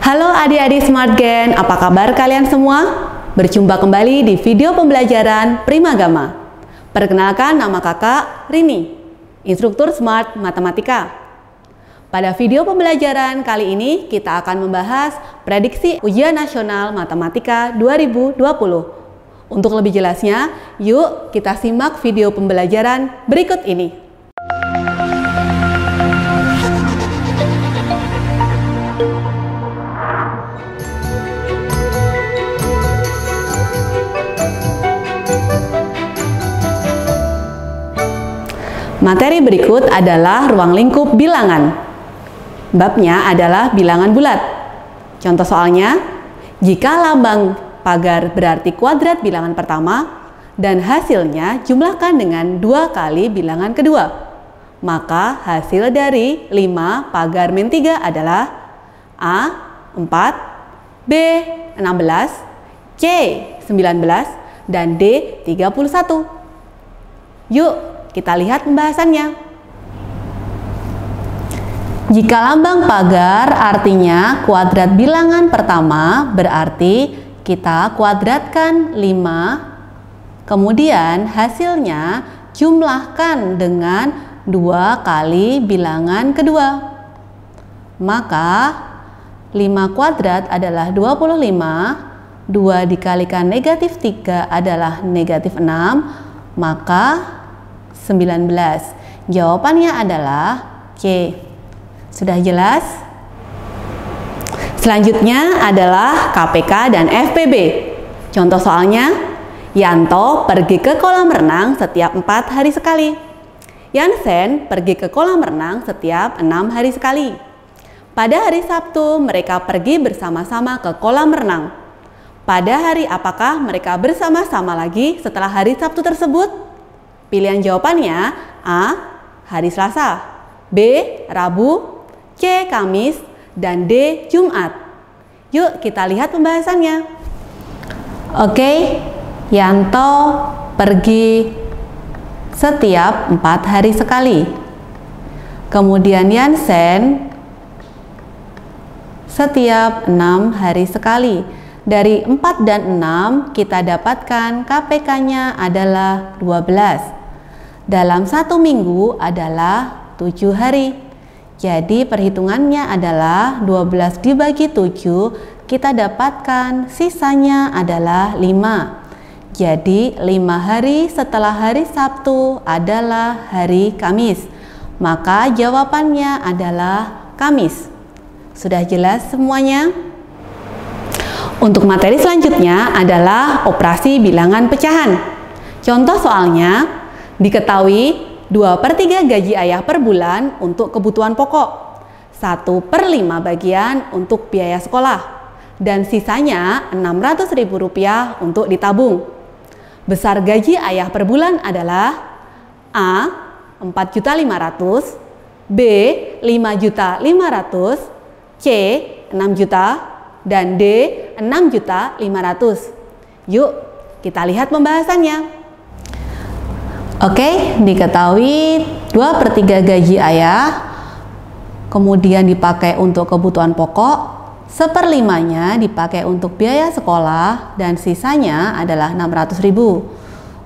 Halo adik-adik Smart Gen, apa kabar kalian semua? Berjumpa kembali di video pembelajaran Primagama. Perkenalkan, nama kakak Rini, instruktur Smart Matematika. Pada video pembelajaran kali ini kita akan membahas prediksi ujian nasional Matematika 2020. Untuk lebih jelasnya, yuk kita simak video pembelajaran berikut ini. Materi berikut adalah ruang lingkup bilangan. Babnya adalah bilangan bulat. Contoh soalnya, jika lambang pagar berarti kuadrat bilangan pertama dan hasilnya jumlahkan dengan 2 kali bilangan kedua, maka hasil dari 5 pagar min 3 adalah A 4, B 16, C 19, dan D 31. Yuk kita lihat pembahasannya. Jika lambang pagar artinya kuadrat bilangan pertama, berarti kita kuadratkan 5, kemudian hasilnya jumlahkan dengan 2 kali bilangan kedua. Maka 5 kuadrat adalah 25, 2 dikalikan negatif 3 adalah negatif 6, maka 19. Jawabannya adalah C. Sudah jelas? Selanjutnya adalah KPK dan FPB. Contoh soalnya, Yanto pergi ke kolam renang setiap 4 hari sekali. Yansen pergi ke kolam renang setiap 6 hari sekali. Pada hari Sabtu mereka pergi bersama-sama ke kolam renang. Pada hari apakah mereka bersama-sama lagi setelah hari Sabtu tersebut? Pilihan jawabannya A. Hari Selasa, B. Rabu, C. Kamis, dan D. Jumat. Yuk kita lihat pembahasannya. Oke, Yanto pergi setiap 4 hari sekali. Kemudian Yansen setiap 6 hari sekali. Dari 4 dan 6 kita dapatkan KPK-nya adalah 12. Dalam 1 minggu adalah 7 hari. Jadi perhitungannya adalah 12 dibagi 7, kita dapatkan sisanya adalah 5. Jadi 5 hari setelah hari Sabtu adalah hari Kamis. Maka jawabannya adalah Kamis. Sudah jelas semuanya? Untuk materi selanjutnya adalah operasi bilangan pecahan. Contoh soalnya, diketahui 2/3 gaji ayah per bulan untuk kebutuhan pokok, 1/5 bagian untuk biaya sekolah, dan sisanya Rp600.000 untuk ditabung. Besar gaji ayah per bulan adalah A. 4.500.000, B. 5.500.000, C. 6 juta, dan D. 6.500.000. Yuk kita lihat pembahasannya. Oke, diketahui 2/3 gaji ayah kemudian dipakai untuk kebutuhan pokok, 1/5-nya dipakai untuk biaya sekolah, dan sisanya adalah 600.000.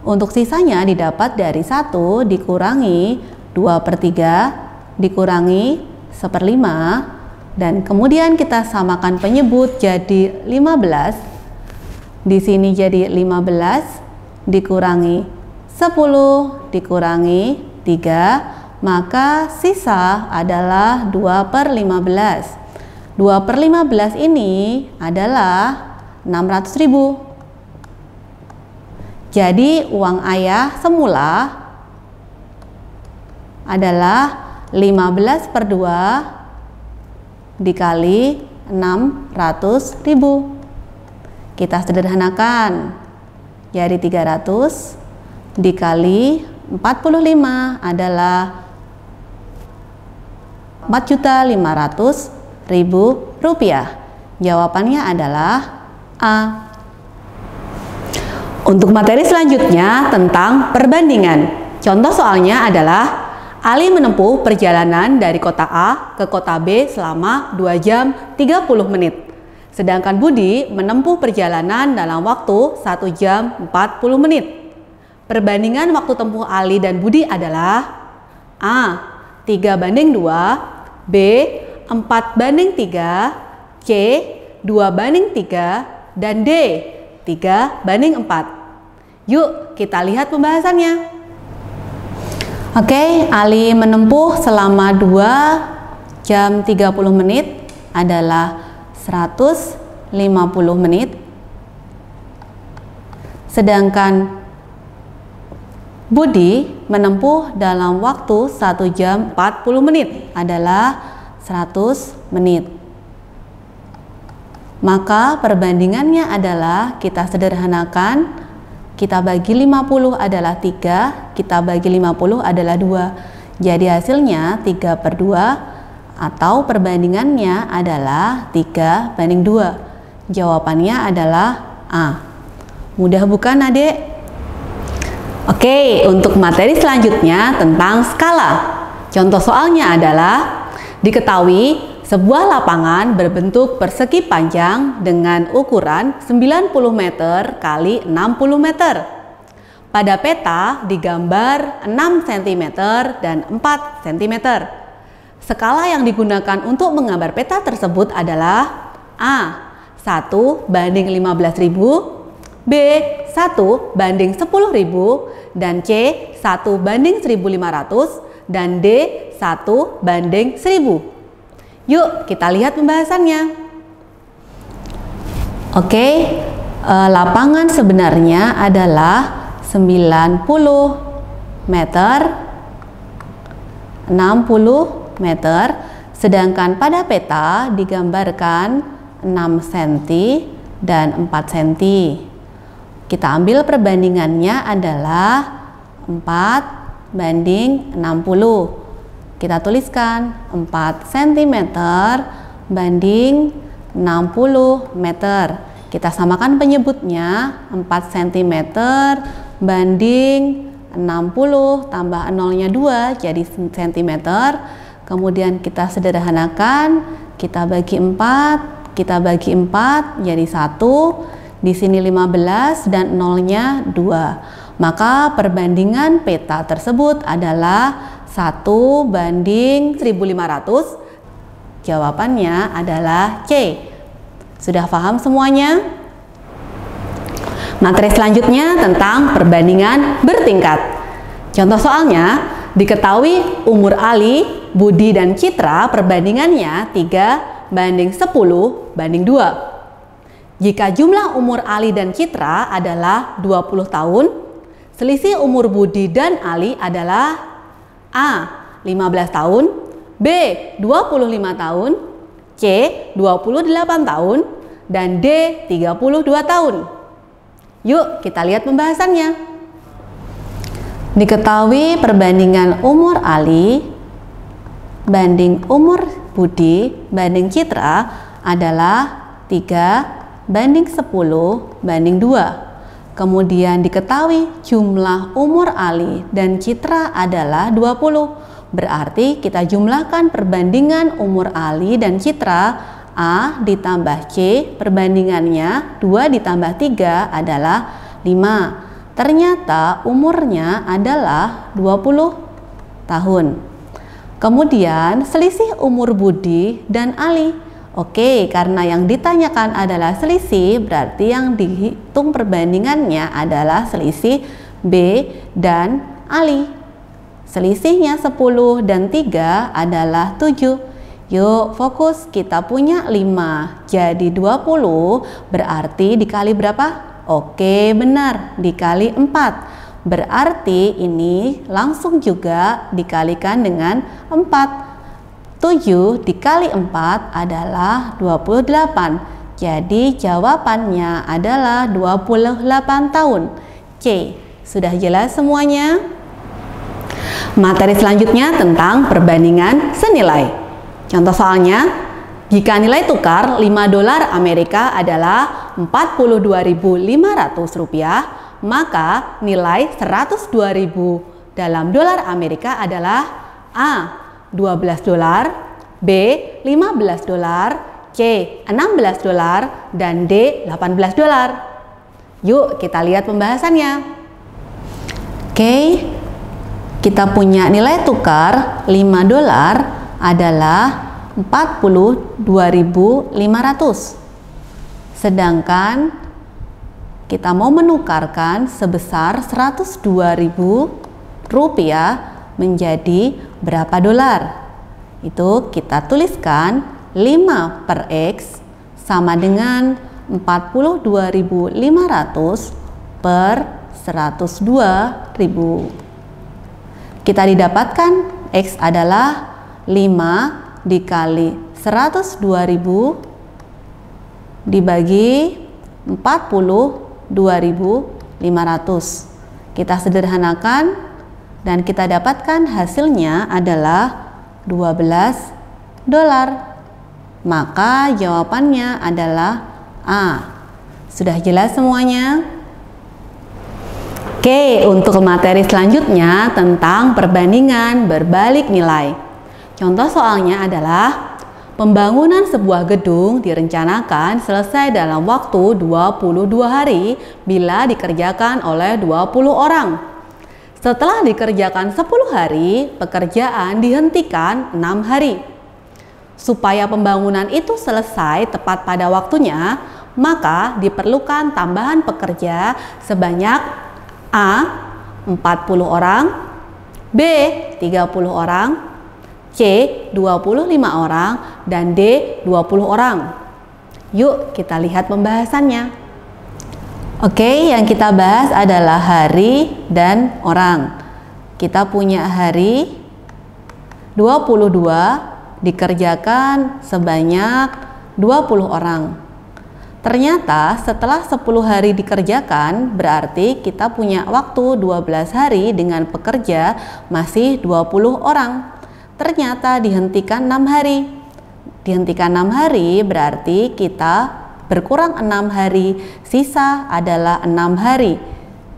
Untuk sisanya didapat dari 1 dikurangi 2/3 dikurangi 1/5, dan kemudian kita samakan penyebut jadi 15. Di sini jadi 15 dikurangi 10 dikurangi 3, maka sisa adalah 2/15. 2/15 ini adalah 600.000. Jadi uang ayah semula adalah 15/2 dikali 600.000. Kita sederhanakan, jadi 300 dikali 45 adalah Rp4.500.000. Jawabannya adalah A. Untuk materi selanjutnya tentang perbandingan. Contoh soalnya adalah Ali menempuh perjalanan dari kota A ke kota B selama 2 jam 30 menit. Sedangkan Budi menempuh perjalanan dalam waktu 1 jam 40 menit. Perbandingan waktu tempuh Ali dan Budi adalah A. 3:2, B. 4:3, C. 2:3, dan D. 3:4. Yuk kita lihat pembahasannya. Oke, Ali menempuh selama 2 jam 30 menit adalah 150 menit. Sedangkan Budi menempuh dalam waktu 1 jam 40 menit adalah 100 menit. Maka perbandingannya adalah kita sederhanakan, kita bagi 50 adalah 3, kita bagi 50 adalah 2. Jadi hasilnya 3/2 atau perbandingannya adalah 3:2. Jawabannya adalah A. Mudah bukan adik? Oke, untuk materi selanjutnya tentang skala. Contoh soalnya adalah diketahui sebuah lapangan berbentuk persegi panjang dengan ukuran 90 meter x 60 meter. Pada peta digambar 6 cm dan 4 cm. Skala yang digunakan untuk menggambar peta tersebut adalah A. 1:15.000, B. 1:10.000, dan C. 1:1.500, dan D. 1:1000. Yuk kita lihat pembahasannya. Oke, lapangan sebenarnya adalah 90 meter, 60 meter, sedangkan pada peta digambarkan 6 cm dan 4 cm. Kita ambil perbandingannya adalah 4:60. Kita tuliskan 4 cm banding 60 meter. Kita samakan penyebutnya, 4 cm banding 60 tambah nolnya 2 jadi cm. Kemudian kita sederhanakan, kita bagi 4 jadi 1. Di sini 15 dan nolnya 2. Maka perbandingan peta tersebut adalah 1:1500. Jawabannya adalah C. Sudah paham semuanya? Materi selanjutnya tentang perbandingan bertingkat. Contoh soalnya, diketahui umur Ali, Budi, dan Citra perbandingannya 3:10:2. Jika jumlah umur Ali dan Citra adalah 20 tahun, selisih umur Budi dan Ali adalah A. 15 tahun, B. 25 tahun, C. 28 tahun, dan D. 32 tahun. Yuk kita lihat pembahasannya. Diketahui perbandingan umur Ali banding umur Budi banding Citra adalah 3:10:2. Kemudian diketahui jumlah umur Ali dan Citra adalah 20. Berarti kita jumlahkan perbandingan umur Ali dan Citra. A ditambah C, perbandingannya 2 ditambah 3 adalah 5. Ternyata umurnya adalah 20 tahun. Kemudian selisih umur Budi dan Ali. Oke, karena yang ditanyakan adalah selisih, berarti yang dihitung perbandingannya adalah selisih B dan Ali. Selisihnya 10 dan 3 adalah 7. Yuk fokus, kita punya 5, jadi 20, berarti dikali berapa? Oke, benar, dikali 4. Berarti ini langsung juga dikalikan dengan 4. 7 dikali 4 adalah 28. Jadi jawabannya adalah 28 tahun. C. Sudah jelas semuanya? Materi selanjutnya tentang perbandingan senilai. Contoh soalnya, jika nilai tukar 5 dolar Amerika adalah 42.500 rupiah, maka nilai 102.000 dalam dolar Amerika adalah A. 12 dolar, B. 15 dolar, C 16 dolar, dan D 18 dolar. Yuk kita lihat pembahasannya. Oke, kita punya nilai tukar 5 dolar adalah 42.500. Sedangkan kita mau menukarkan sebesar 102.000 rupiah menjadi berapa dolar? Itu kita tuliskan 5 per X sama dengan 42.500 per 102.000. Kita didapatkan X adalah 5 dikali 102.000 dibagi 42.500. Kita sederhanakan dan kita dapatkan hasilnya adalah 12 dolar. Maka jawabannya adalah A. Sudah jelas semuanya? Oke, untuk materi selanjutnya tentang perbandingan berbalik nilai. Contoh soalnya adalah pembangunan sebuah gedung direncanakan selesai dalam waktu 22 hari bila dikerjakan oleh 20 orang. Setelah dikerjakan 10 hari, pekerjaan dihentikan 6 hari. Supaya pembangunan itu selesai tepat pada waktunya, maka diperlukan tambahan pekerja sebanyak A. 40 orang, B. 30 orang, C. 25 orang, dan D. 20 orang. Yuk kita lihat pembahasannya. Oke, yang kita bahas adalah hari dan orang. Kita punya hari 22 dikerjakan sebanyak 20 orang. Ternyata setelah 10 hari dikerjakan berarti kita punya waktu 12 hari dengan pekerja masih 20 orang. Ternyata dihentikan 6 hari. Dihentikan 6 hari berarti kita berkurang 6 hari, sisa adalah 6 hari.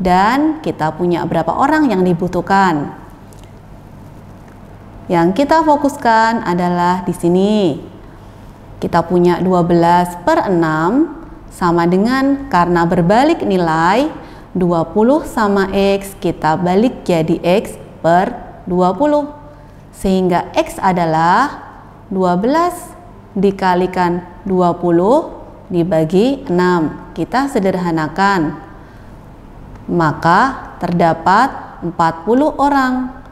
Dan kita punya berapa orang yang dibutuhkan? Yang kita fokuskan adalah di sini. Kita punya 12 per 6 sama dengan karena berbalik nilai 20 sama X kita balik jadi X per 20. Sehingga X adalah 12 dikalikan 20 dibagi 6. Kita sederhanakan. Maka terdapat 40 orang.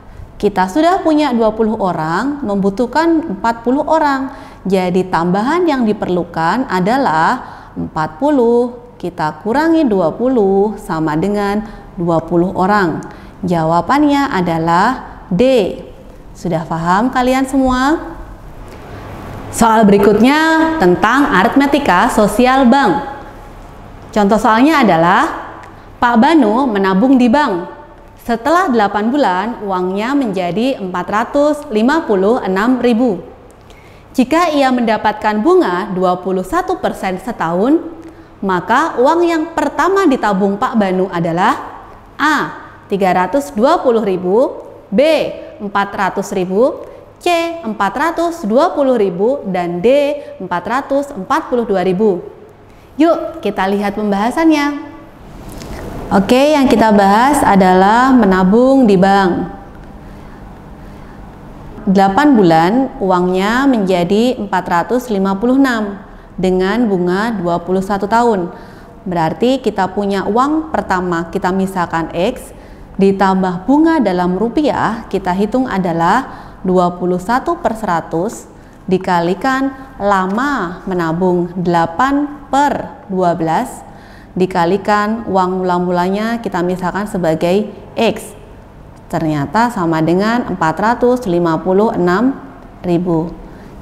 Kita sudah punya 20 orang, membutuhkan 40 orang. Jadi tambahan yang diperlukan adalah 40. Kita kurangi 20 sama dengan 20 orang. Jawabannya adalah D. Sudah paham kalian semua? Soal berikutnya tentang aritmetika sosial bank. Contoh soalnya adalah Pak Banu menabung di bank. Setelah 8 bulan, uangnya menjadi 456.000. Jika ia mendapatkan bunga 21% setahun, maka uang yang pertama ditabung Pak Banu adalah A. 320.000, B. 400.000, C. 420.000, dan D. 442.000. Yuk kita lihat pembahasannya. Oke, yang kita bahas adalah menabung di bank. 8 bulan uangnya menjadi 456 dengan bunga 21 tahun. Berarti kita punya uang pertama kita misalkan X ditambah bunga dalam rupiah kita hitung adalah 21 per 100 dikalikan lama menabung 8 per 12 dikalikan uang mula-mulanya kita misalkan sebagai X. Ternyata sama dengan 456.000.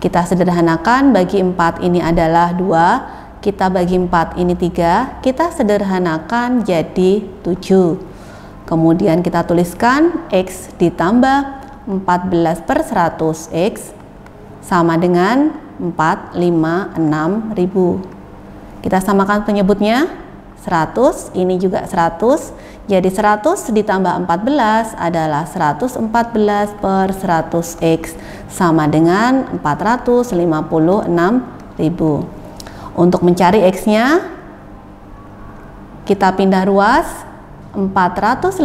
Kita sederhanakan, bagi 4 ini adalah 2, kita bagi 4 ini 3, kita sederhanakan jadi 7. Kemudian kita tuliskan X ditambah 14 per 100 X sama dengan 456.000. Kita samakan penyebutnya. 100, ini juga 100, jadi 100 ditambah 14 adalah 114 per 100 X sama dengan 456.000. Untuk mencari X-nya, kita pindah ruas. 456.000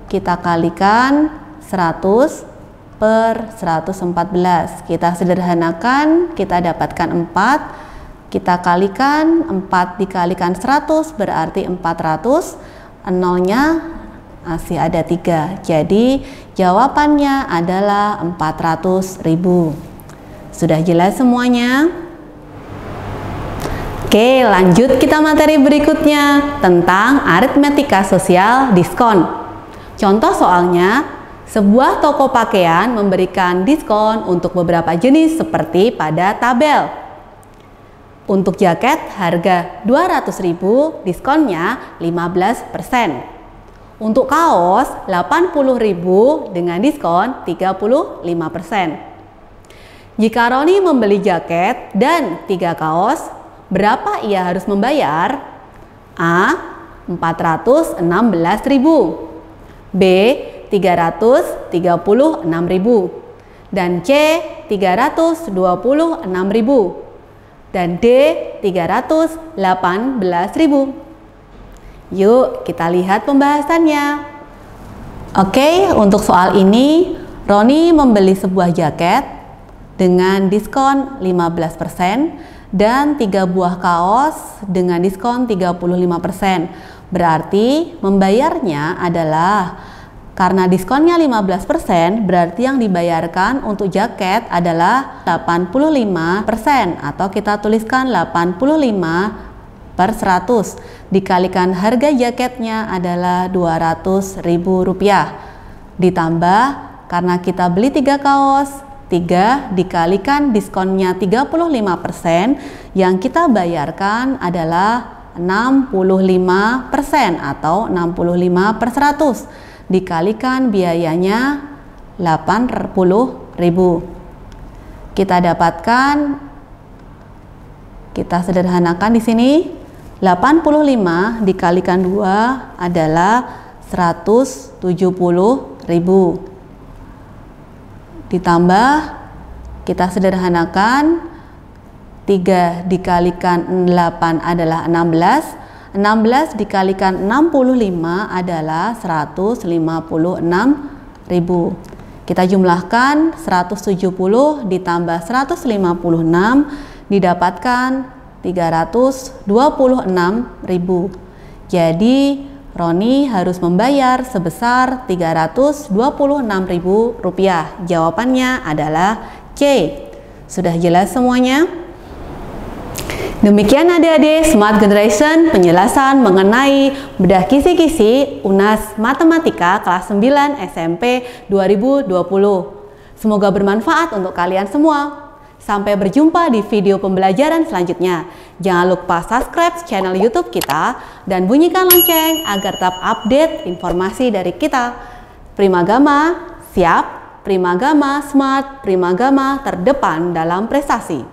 kita kalikan 100 per 114. Kita sederhanakan, kita dapatkan 4. Kita kalikan, 4 dikalikan 100 berarti 400. Nolnya masih ada 3. Jadi jawabannya adalah 400.000. Sudah jelas semuanya? Oke, lanjut kita materi berikutnya tentang aritmetika sosial diskon. Contoh soalnya, sebuah toko pakaian memberikan diskon untuk beberapa jenis seperti pada tabel. Untuk jaket harga 200.000, diskonnya 15%. Untuk kaos 80.000 dengan diskon 35%. Jika Roni membeli jaket dan 3 kaos, berapa ia harus membayar? A. 416.000, B. 336.000, dan C. 326.000, dan D. 318.000. Yuk kita lihat pembahasannya. Oke, untuk soal ini Roni membeli sebuah jaket dengan diskon 15% dan 3 buah kaos dengan diskon 35%. Berarti membayarnya adalah, karena diskonnya 15%, berarti yang dibayarkan untuk jaket adalah 85%, atau kita tuliskan 85 per 100. Dikalikan harga jaketnya adalah Rp200.000. Ditambah, karena kita beli 3 kaos, 3 dikalikan diskonnya 35%, yang kita bayarkan adalah 65%, atau 65 per 100. Dikalikan biayanya 80.000. Kita dapatkan, kita sederhanakan di sini, 85 dikalikan 2 adalah 170.000. Ditambah, kita sederhanakan, 3 dikalikan 8 adalah 16. 16 dikalikan 65 adalah 156.000. Kita jumlahkan, 170 ditambah 156 didapatkan 326.000. Jadi Roni harus membayar sebesar Rp326.000. Jawabannya adalah C. Sudah jelas semuanya? Demikian adik-adik Smart Generation penjelasan mengenai bedah kisi-kisi UNAS Matematika kelas 9 SMP 2020. Semoga bermanfaat untuk kalian semua. Sampai berjumpa di video pembelajaran selanjutnya. Jangan lupa subscribe channel YouTube kita dan bunyikan lonceng agar tetap update informasi dari kita. Primagama siap, Primagama smart, Primagama terdepan dalam prestasi.